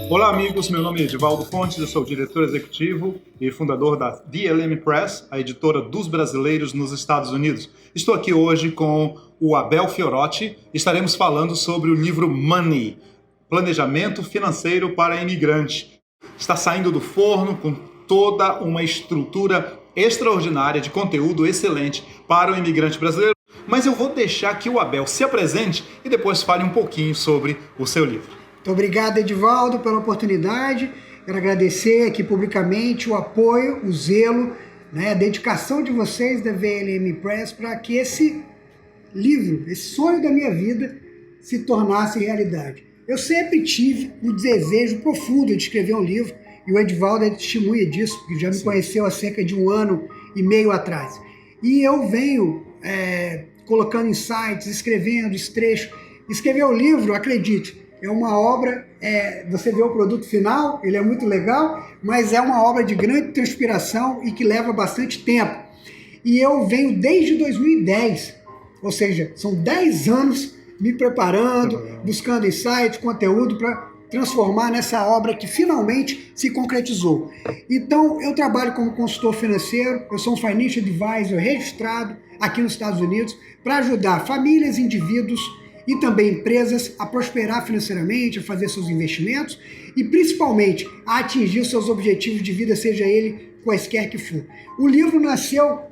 Olá amigos, meu nome é Edivaldo Fontes, eu sou o diretor executivo e fundador da DLM Press, a editora dos brasileiros nos Estados Unidos. Estou aqui hoje com o Abel Fiorotti e estaremos falando sobre o livro Money, Planejamento Financeiro para Imigrante. Está saindo do forno com toda uma estrutura extraordinária de conteúdo excelente para o imigrante brasileiro, mas eu vou deixar que o Abel se apresente e depois fale um pouquinho sobre o seu livro. Muito obrigado, Edivaldo, pela oportunidade. Quero agradecer aqui publicamente o apoio, o zelo, a dedicação de vocês da VLM Press para que esse livro, esse sonho da minha vida, se tornasse realidade. Eu sempre tive um desejo profundo de escrever um livro e o Edivaldo é testemunha disso, porque já me conheceu há cerca de 1 ano e meio atrás. E eu venho colocando insights, escrevendo trechos. Escrever um livro, acredite, é uma obra, você vê o produto final, ele é muito legal, mas é uma obra de grande transpiração e que leva bastante tempo. E eu venho desde 2010, ou seja, são 10 anos me preparando, buscando insights, conteúdo para transformar nessa obra que finalmente se concretizou. Então, eu trabalho como consultor financeiro, eu sou um Financial Advisor registrado aqui nos Estados Unidos para ajudar famílias, indivíduos e também empresas a prosperar financeiramente, a fazer seus investimentos e principalmente a atingir seus objetivos de vida, seja ele quaisquer que for. O livro nasceu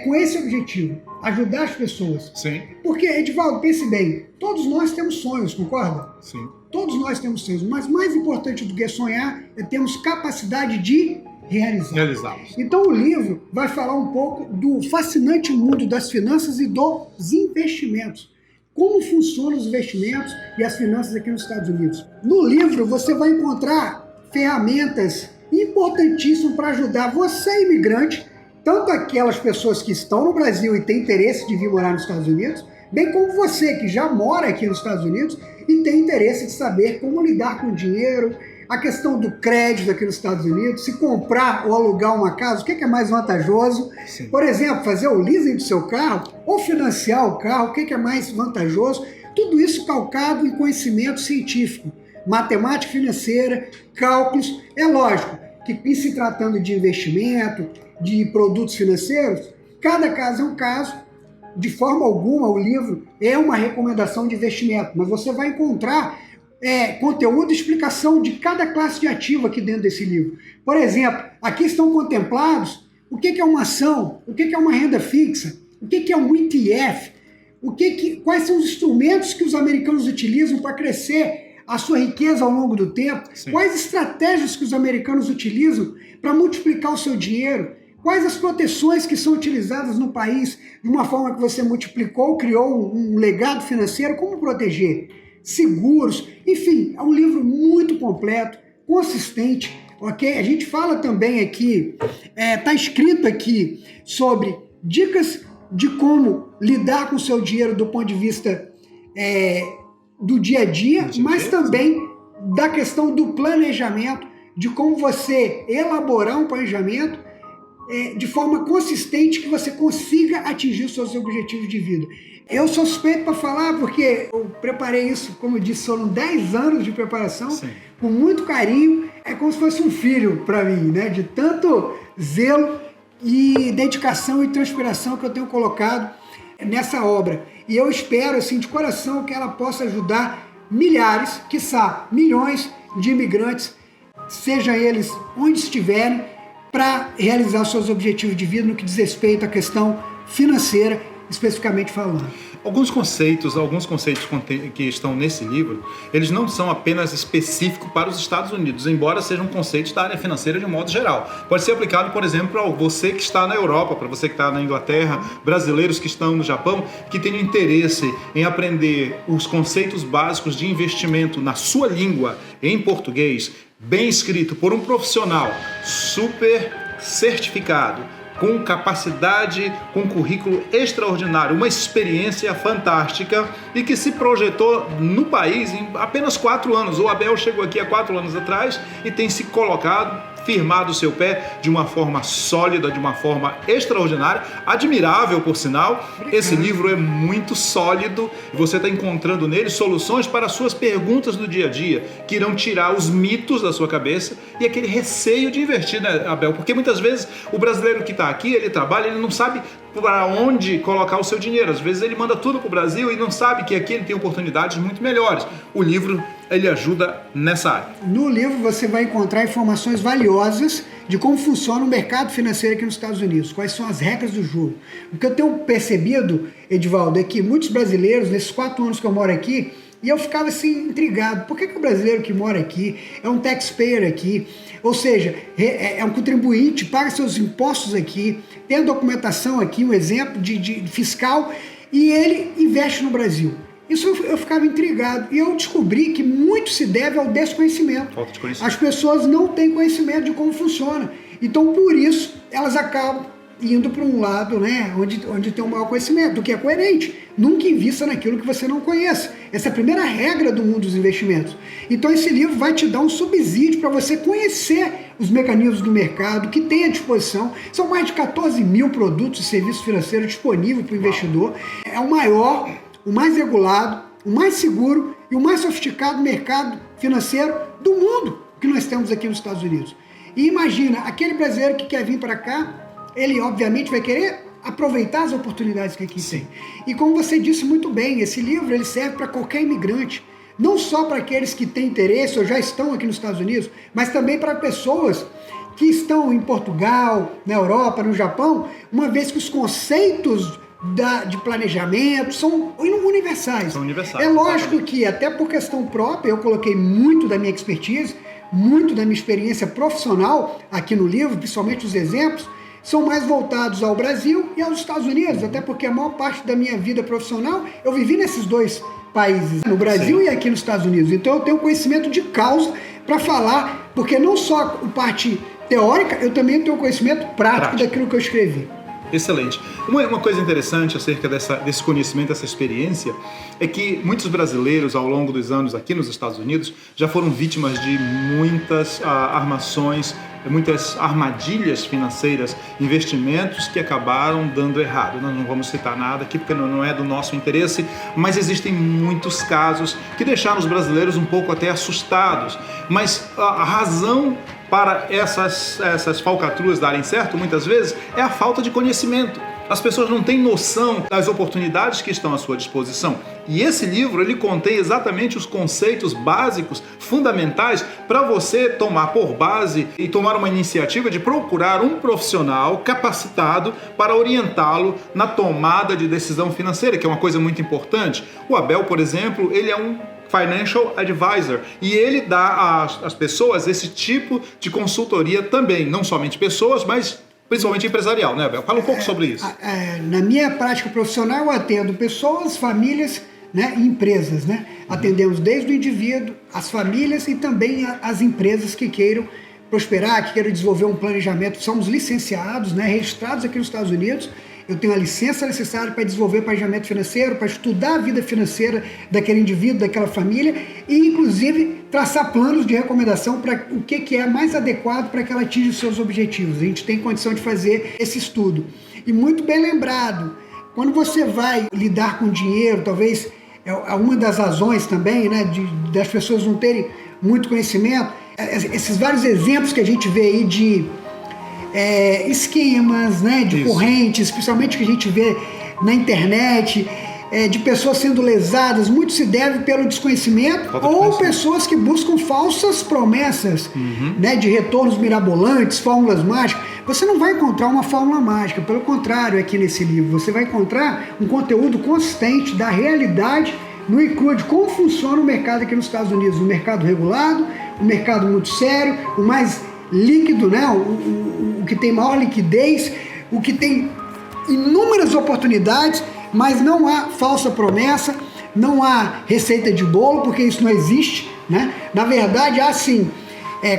com esse objetivo, ajudar as pessoas. Sim. Porque, Edivaldo, pense bem, todos nós temos sonhos, concorda? Sim. Todos nós temos sonhos, mas mais importante do que sonhar é termos capacidade de realizá-los. Então o livro vai falar um pouco do fascinante mundo das finanças e dos investimentos. Como funcionam os investimentos e as finanças aqui nos Estados Unidos. No livro você vai encontrar ferramentas importantíssimas para ajudar você, imigrante, tanto aquelas pessoas que estão no Brasil e têm interesse de vir morar nos Estados Unidos, bem como você que já mora aqui nos Estados Unidos e tem interesse de saber como lidar com o dinheiro, a questão do crédito aqui nos Estados Unidos, se comprar ou alugar uma casa, o que é mais vantajoso? Sim. Por exemplo, fazer o leasing do seu carro ou financiar o carro, o que é mais vantajoso? Tudo isso calcado em conhecimento científico, matemática financeira, cálculos. É lógico que em se tratando de investimento, de produtos financeiros, cada caso é um caso. De forma alguma o livro é uma recomendação de investimento, mas você vai encontrar conteúdo e explicação de cada classe de ativo aqui dentro desse livro. Por exemplo, aqui estão contemplados o que é uma ação, o que é uma renda fixa, o que é um ETF, quais são os instrumentos que os americanos utilizam para crescer a sua riqueza ao longo do tempo, Sim. Quais estratégias que os americanos utilizam para multiplicar o seu dinheiro, quais as proteções que são utilizadas no país de uma forma que você multiplicou, criou um legado financeiro, como proteger, seguros, enfim, é um livro muito completo, consistente, ok? A gente fala também aqui, está escrito aqui sobre dicas de como lidar com o seu dinheiro do ponto de vista do dia a dia, mas também da questão do planejamento, de como você elaborar um planejamento de forma consistente que você consiga atingir os seus objetivos de vida. Eu sou suspeito para falar porque eu preparei isso, como eu disse, foram 10 anos de preparação, Sim. Com muito carinho, é como se fosse um filho para mim, de tanto zelo e dedicação e transpiração que eu tenho colocado nessa obra. E eu espero, assim, de coração, que ela possa ajudar milhares, quiçá milhões de imigrantes, sejam eles onde estiverem, para realizar seus objetivos de vida no que diz respeito à questão financeira, especificamente falando. Alguns conceitos que estão nesse livro, eles não são apenas específicos para os Estados Unidos, embora sejam conceitos da área financeira de um modo geral. Pode ser aplicado, por exemplo, para você que está na Europa, para você que está na Inglaterra, brasileiros que estão no Japão, que tenham interesse em aprender os conceitos básicos de investimento na sua língua, em português, bem escrito por um profissional super certificado, com capacidade, com currículo extraordinário, uma experiência fantástica e que se projetou no país em apenas 4 anos. O Abel chegou aqui há 4 anos atrás e tem se colocado firmado o seu pé de uma forma sólida, de uma forma extraordinária, admirável por sinal. Esse livro é muito sólido e você está encontrando nele soluções para as suas perguntas do dia a dia, que irão tirar os mitos da sua cabeça e aquele receio de investir, né, Abel? Porque muitas vezes o brasileiro que está aqui, ele trabalha, ele não sabe para onde colocar o seu dinheiro. Às vezes ele manda tudo para o Brasil e não sabe que aqui ele tem oportunidades muito melhores. O livro, ele ajuda nessa área. No livro você vai encontrar informações valiosas de como funciona o mercado financeiro aqui nos Estados Unidos, quais são as regras do jogo. O que eu tenho percebido, Edivaldo, é que muitos brasileiros, nesses 4 anos que eu moro aqui, e eu ficava assim intrigado, por que o brasileiro que mora aqui é um taxpayer aqui, ou seja, é um contribuinte, paga seus impostos aqui, tem a documentação aqui, um exemplo de fiscal, e ele investe no Brasil. Isso eu ficava intrigado, e eu descobri que muito se deve ao desconhecimento. Falta de conhecimento. As pessoas não têm conhecimento de como funciona, então por isso elas acabam indo para um lado, né, onde tem um maior conhecimento, do que é coerente. Nunca invista naquilo que você não conhece. Essa é a primeira regra do mundo dos investimentos. Então esse livro vai te dar um subsídio para você conhecer os mecanismos do mercado que tem à disposição. São mais de 14 mil produtos e serviços financeiros disponíveis para o investidor. É o maior, o mais regulado, o mais seguro e o mais sofisticado mercado financeiro do mundo que nós temos aqui nos Estados Unidos. E imagina, aquele brasileiro que quer vir para cá, ele obviamente vai querer aproveitar as oportunidades que aqui tem. E como você disse muito bem, esse livro ele serve para qualquer imigrante, não só para aqueles que têm interesse ou já estão aqui nos Estados Unidos, mas também para pessoas que estão em Portugal, na Europa, no Japão, uma vez que os conceitos de planejamento são universais. São universais. É lógico que, até por questão própria, eu coloquei muito da minha expertise, muito da minha experiência profissional aqui no livro, principalmente os exemplos, são mais voltados ao Brasil e aos Estados Unidos, até porque a maior parte da minha vida profissional eu vivi nesses dois países, no Brasil Sim. e aqui nos Estados Unidos. Então eu tenho conhecimento de causa para falar, porque não só a parte teórica, eu também tenho conhecimento prático daquilo que eu escrevi. Excelente. Uma coisa interessante acerca desse conhecimento, dessa experiência, é que muitos brasileiros, ao longo dos anos aqui nos Estados Unidos, já foram vítimas de muitas armações, muitas armadilhas financeiras, investimentos que acabaram dando errado. Nós não vamos citar nada aqui porque não é do nosso interesse, mas existem muitos casos que deixaram os brasileiros um pouco até assustados. Mas a razão para essas falcatruas darem certo, muitas vezes, é a falta de conhecimento. As pessoas não têm noção das oportunidades que estão à sua disposição. E esse livro, ele contém exatamente os conceitos básicos, fundamentais, para você tomar por base e tomar uma iniciativa de procurar um profissional capacitado para orientá-lo na tomada de decisão financeira, que é uma coisa muito importante. O Abel, por exemplo, ele é um Financial Advisor, e ele dá às pessoas esse tipo de consultoria também, não somente pessoas, mas principalmente empresarial, né, Abel? Fala um pouco sobre isso. Na minha prática profissional, eu atendo pessoas, famílias, né, e empresas, né? Atendemos desde o indivíduo, as famílias e também as empresas que queiram prosperar, que queiram desenvolver um planejamento. Somos licenciados, né, registrados aqui nos Estados Unidos. Eu tenho a licença necessária para desenvolver planejamento financeiro, para estudar a vida financeira daquele indivíduo, daquela família e, inclusive, traçar planos de recomendação para o que é mais adequado para que ela atinja os seus objetivos. A gente tem condição de fazer esse estudo. E muito bem lembrado, quando você vai lidar com dinheiro, talvez é uma das razões também, né, das pessoas não terem muito conhecimento, esses vários exemplos que a gente vê aí de esquemas, né, de correntes, especialmente que a gente vê na internet, de pessoas sendo lesadas, muito se deve pelo desconhecimento ou pessoas que buscam falsas promessas, né, de retornos mirabolantes, fórmulas mágicas. Você não vai encontrar uma fórmula mágica, pelo contrário, aqui nesse livro você vai encontrar um conteúdo consistente da realidade no e cru de como funciona o mercado aqui nos Estados Unidos, um mercado regulado, um mercado muito sério, o mais líquido, né? O que tem maior liquidez, o que tem inúmeras oportunidades, mas não há falsa promessa, não há receita de bolo, porque isso não existe, né? Na verdade, há sim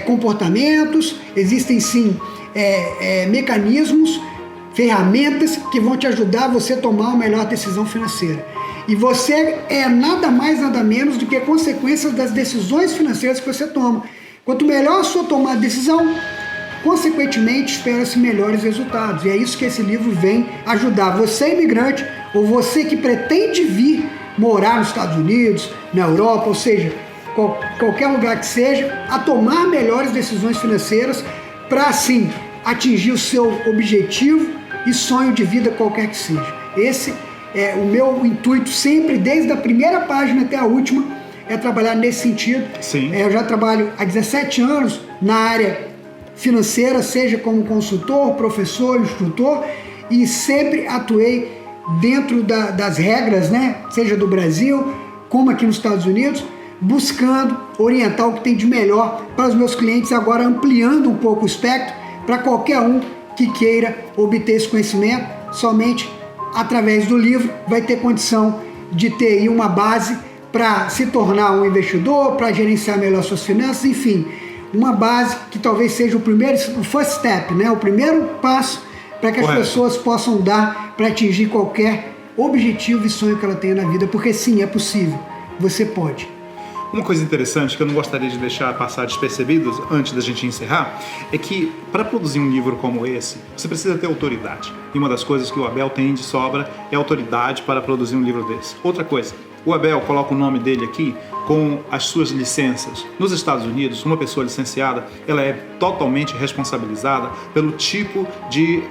comportamentos, existem sim mecanismos, ferramentas que vão te ajudar você a tomar uma melhor decisão financeira. E você é nada mais, nada menos do que consequências das decisões financeiras que você toma. Quanto melhor a sua tomada de decisão, consequentemente, espera-se melhores resultados. E é isso que esse livro vem ajudar você, imigrante, ou você que pretende vir morar nos Estados Unidos, na Europa, ou seja, qualquer lugar que seja, a tomar melhores decisões financeiras para, assim, atingir o seu objetivo e sonho de vida qualquer que seja. Esse é o meu intuito sempre, desde a primeira página até a última, é trabalhar nesse sentido. Sim. Eu já trabalho há 17 anos na área financeira, seja como consultor, professor, instrutor, e sempre atuei dentro das regras, né? Seja do Brasil, como aqui nos Estados Unidos, buscando orientar o que tem de melhor para os meus clientes, agora ampliando um pouco o espectro para qualquer um que queira obter esse conhecimento. Somente através do livro vai ter condição de ter aí uma base para se tornar um investidor, para gerenciar melhor suas finanças, enfim, uma base que talvez seja o first step, né? O primeiro passo para que as pessoas possam dar para atingir qualquer objetivo e sonho que ela tenha na vida, porque sim, é possível, você pode. Uma coisa interessante que eu não gostaria de deixar passar despercebido antes da gente encerrar é que para produzir um livro como esse, você precisa ter autoridade. E uma das coisas que o Abel tem de sobra é autoridade para produzir um livro desse. Outra coisa, o Abel coloca o nome dele aqui com as suas licenças. Nos Estados Unidos, uma pessoa licenciada, ela é totalmente responsabilizada pelo tipo de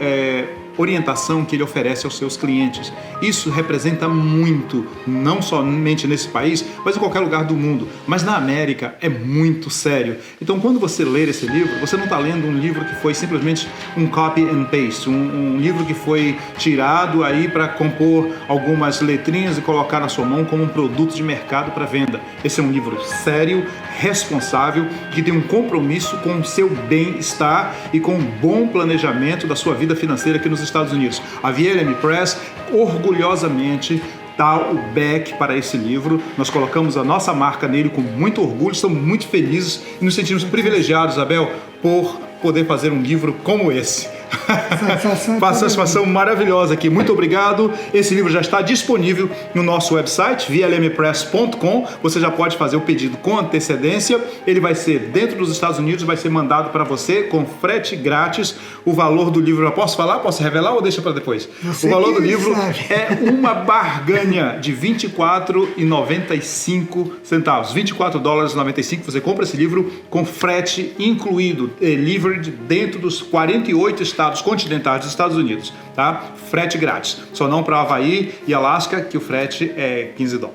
orientação que ele oferece aos seus clientes. Isso representa muito, não somente nesse país, mas em qualquer lugar do mundo. Mas na América é muito sério. Então, quando você ler esse livro, você não está lendo um livro que foi simplesmente um copy and paste, um livro que foi tirado aí para compor algumas letrinhas e colocar na sua mão como um produto de mercado para venda. Esse é um livro sério, responsável, que tem um compromisso com o seu bem-estar e com um bom planejamento da sua vida financeira aqui nos Estados Unidos. A VLM Press orgulhosamente dá o back para esse livro. Nós colocamos a nossa marca nele com muito orgulho, estamos muito felizes e nos sentimos privilegiados, Abel, por poder fazer um livro como esse. Satisfação maravilhosa aqui. Muito obrigado. Esse livro já está disponível no nosso website, vlmpress.com. Você já pode fazer o pedido com antecedência. Ele vai ser dentro dos Estados Unidos, vai ser mandado para você com frete grátis. O valor do livro, eu posso falar? Posso revelar ou deixa para depois? O valor do livro é uma barganha de $24,95. $24,95. Você compra esse livro com frete incluído, delivered dentro dos 48 estados continentais dos Estados Unidos, tá? Frete grátis. Só não para Havaí e Alasca, que o frete é $15.